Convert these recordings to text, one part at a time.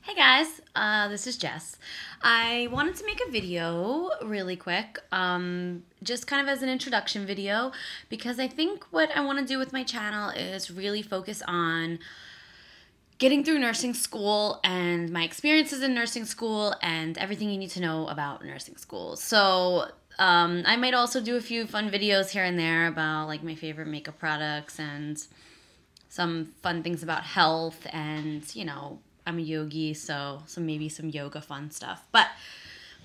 Hey guys, this is Jess. I wanted to make a video really quick, just kind of as an introduction video, because I think what I want to do with my channel is really focus on getting through nursing school and my experiences in nursing school and everything you need to know about nursing school. So I might also do a few fun videos here and there about like my favorite makeup products and some fun things about health and, I'm a yogi, so maybe some yoga fun stuff. But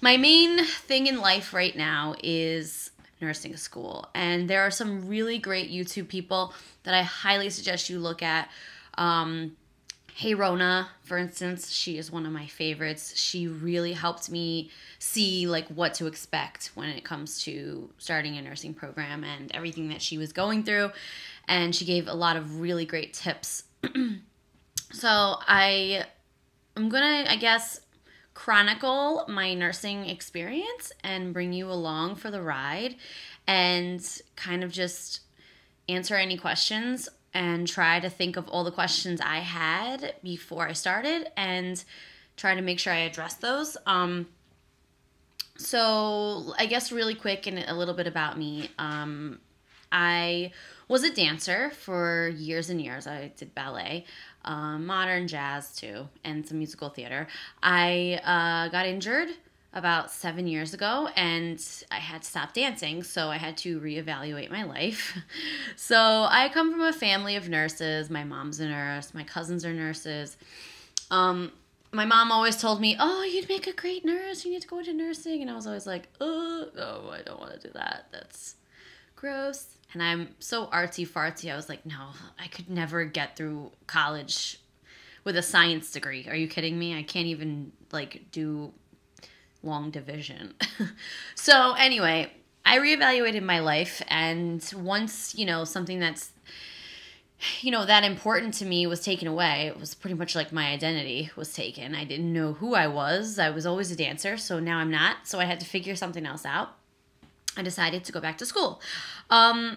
my main thing in life right now is nursing school. And there are some really great YouTube people that I highly suggest you look at. Hey Rona, for instance, she is one of my favorites. She really helped me see like what to expect when it comes to starting a nursing program and everything that she was going through. And she gave a lot of really great tips. So I'm gonna, I guess, chronicle my nursing experience and bring you along for the ride and kind of just answer any questions and try to think of all the questions I had before I started and try to make sure I address those. So I guess really quick and a little bit about me. I was a dancer for years and years. I did ballet, modern jazz too, and some musical theater. I got injured about 7 years ago and I had to stop dancing, so I had to reevaluate my life. So I come from a family of nurses. My mom's a nurse, my cousins are nurses. My mom always told me, oh, you'd make a great nurse, you need to go into nursing. And I was always like, oh, no, I don't want to do that. That's gross. And I'm so artsy fartsy. I was like, no, I could never get through college with a science degree. Are you kidding me? I can't even like do long division. So anyway, I reevaluated my life, and once, something that's, that important to me was taken away, it was pretty much like my identity was taken. I didn't know who I was. I was always a dancer, so now I'm not. So I had to figure something else out. I decided to go back to school. I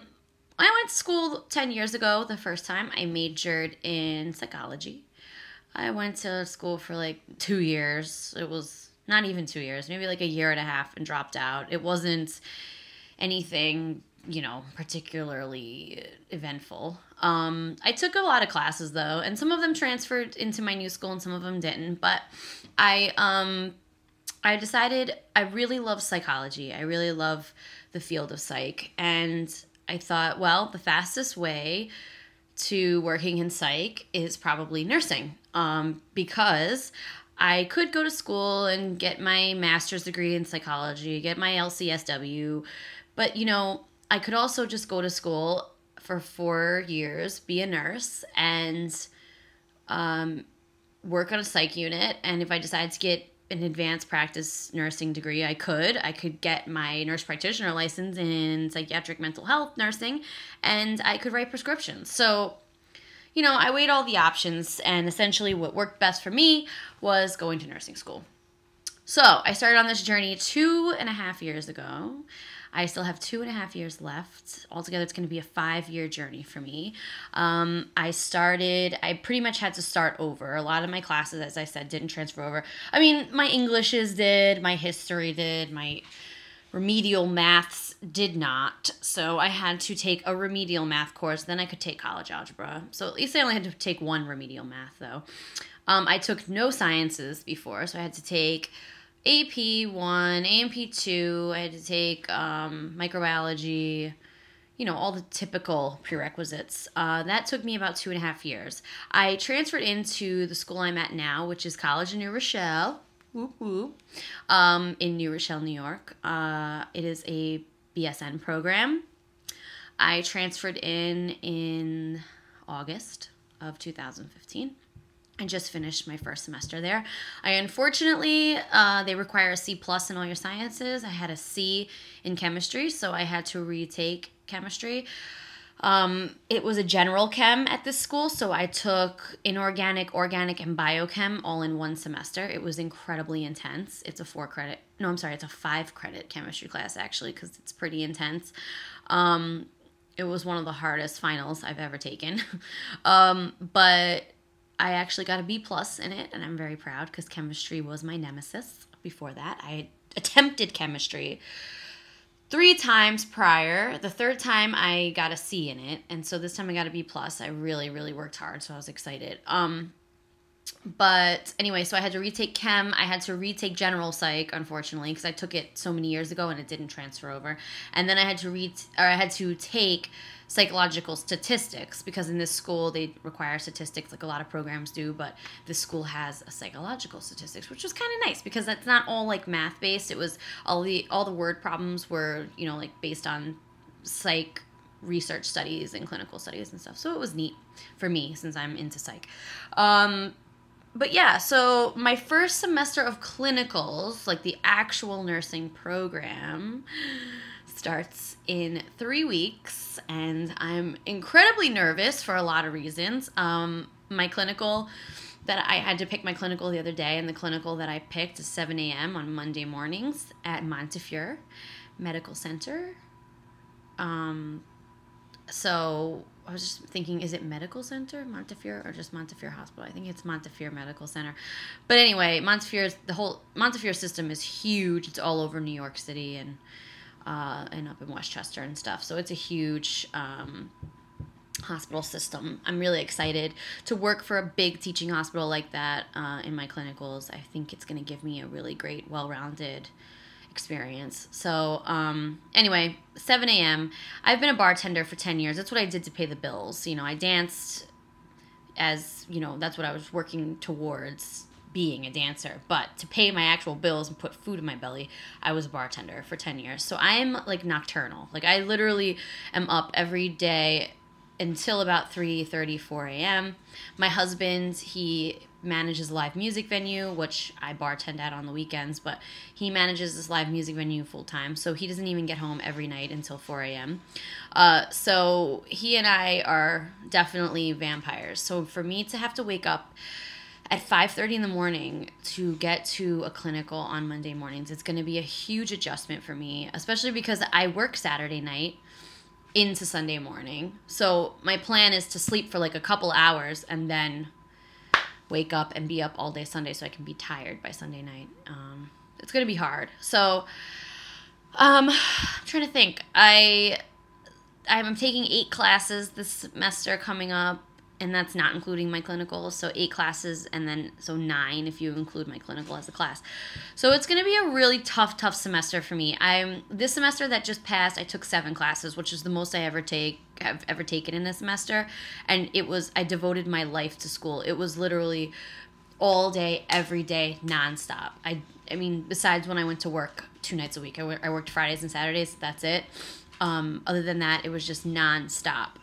went to school 10 years ago the first time. I majored in psychology. I went to school for like 2 years. It was not even 2 years, maybe like a year and a half, and dropped out. It wasn't anything, particularly eventful. I took a lot of classes though, and some of them transferred into my new school and some of them didn't. But I decided I really love psychology. I really love the field of psych. And I thought, well, the fastest way to working in psych is probably nursing, because I could go to school and get my master's degree in psychology, get my LCSW, but, I could also just go to school for 4 years, be a nurse, and work on a psych unit. And if I decided to get an advanced practice nursing degree, I could get my nurse practitioner license in psychiatric mental health nursing, and I could write prescriptions. So, I weighed all the options, and essentially what worked best for me was going to nursing school. So I started on this journey 2.5 years ago. I still have 2.5 years left. Altogether, it's going to be a 5-year journey for me. I pretty much had to start over. A lot of my classes, as I said, didn't transfer over. I mean, my Englishes did, my history did, my remedial maths did not. So I had to take a remedial math course, then I could take college algebra. So at least I only had to take one remedial math, though. I took no sciences before, so I had to take AP1, AP2, I had to take microbiology, all the typical prerequisites. That took me about 2.5 years. I transferred into the school I'm at now, which is College in New Rochelle, whoop whoop, in New Rochelle, New York. It is a BSN program. I transferred in August of 2015. I just finished my first semester there. Unfortunately, they require a C+ in all your sciences. I had a C in chemistry, so I had to retake chemistry. It was a general chem at this school, so I took inorganic, organic, and biochem all in one semester. It was incredibly intense. It's a 5-credit chemistry class, actually, because it's pretty intense. It was one of the hardest finals I've ever taken. But I actually got a B plus in it, and I'm very proud because chemistry was my nemesis before that. I attempted chemistry 3 times prior. The third time I got a C in it, and so this time I got a B plus. I really, really worked hard, so I was excited. But anyway, so I had to retake chem. I had to retake general psych, unfortunately, because I took it so many years ago and it didn't transfer over. And then I had to take psychological statistics, because in this school they require statistics, like a lot of programs do, but this school has a psychological statistics, which was kind of nice because that's not all like math based. It was all the word problems were, you know, like based on psych research studies and clinical studies and stuff. So it was neat for me since I'm into psych. But yeah, so my first semester of clinicals, like the actual nursing program, starts in 3 weeks, and I'm incredibly nervous for a lot of reasons. My clinical that I had to pick my clinical the other day, and the clinical that I picked is 7 a.m. on Monday mornings at Montefiore Medical Center. So I was just thinking, is it Medical Center, Montefiore, or just Montefiore Hospital? I think it's Montefiore Medical Center. But anyway, the whole Montefiore system is huge. It's all over New York City and up in Westchester and stuff. So it's a huge hospital system. I'm really excited to work for a big teaching hospital like that in my clinicals. I think it's going to give me a really great, well-rounded experience. So anyway, 7 a.m. I've been a bartender for 10 years. That's what I did to pay the bills. You know, I danced as, you know, that's what I was working towards, being a dancer. But to pay my actual bills and put food in my belly, I was a bartender for 10 years. So I am like nocturnal. Like I literally am up every day until about 3:30, 4 a.m. My husband, he manages a live music venue, which I bartend at on the weekends, but he manages this live music venue full time, so he doesn't even get home every night until 4 a.m. So he and I are definitely vampires. So for me to have to wake up at 5:30 in the morning to get to a clinical on Monday mornings, it's going to be a huge adjustment for me, especially because I work Saturday night into Sunday morning. So my plan is to sleep for like a couple hours and then wake up and be up all day Sunday so I can be tired by Sunday night. It's going to be hard. So I'm trying to think. I'm taking 8 classes this semester coming up, and that's not including my clinical. So 8 classes, and then so 9 if you include my clinical as a class. So it's going to be a really tough semester for me. This semester that just passed, I took 7 classes, which is the most have ever taken in a semester, and I devoted my life to school. It was literally all day, every day, nonstop. I mean, besides when I went to work 2 nights a week, I worked Fridays and Saturdays. That's it. Other than that, it was just nonstop.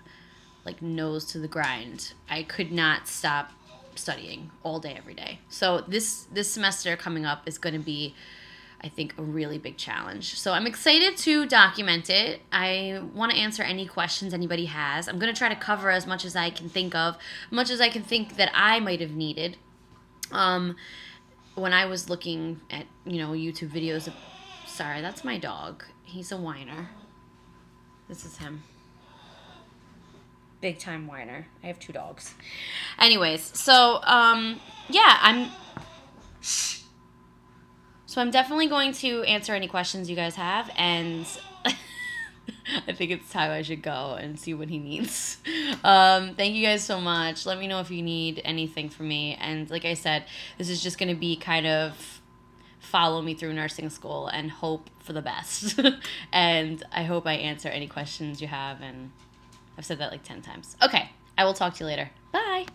Like nose to the grind. I could not stop studying all day, every day. So this semester coming up is going to be, I think, a really big challenge. So I'm excited to document it. I want to answer any questions anybody has. I'm going to try to cover as much as I can think of, much as I can think that I might have needed. When I was looking at, you know, YouTube videos of, sorry, that's my dog. He's a whiner. This is him. Big time whiner. I have 2 dogs. Anyways, so yeah, I'm definitely going to answer any questions you guys have, and I think it's time I should go and see what he needs. Thank you guys so much. Let me know if you need anything from me. And like I said, this is just going to be kind of follow me through nursing school and hope for the best. And I hope I answer any questions you have, and I've said that like 10 times. Okay, I will talk to you later. Bye.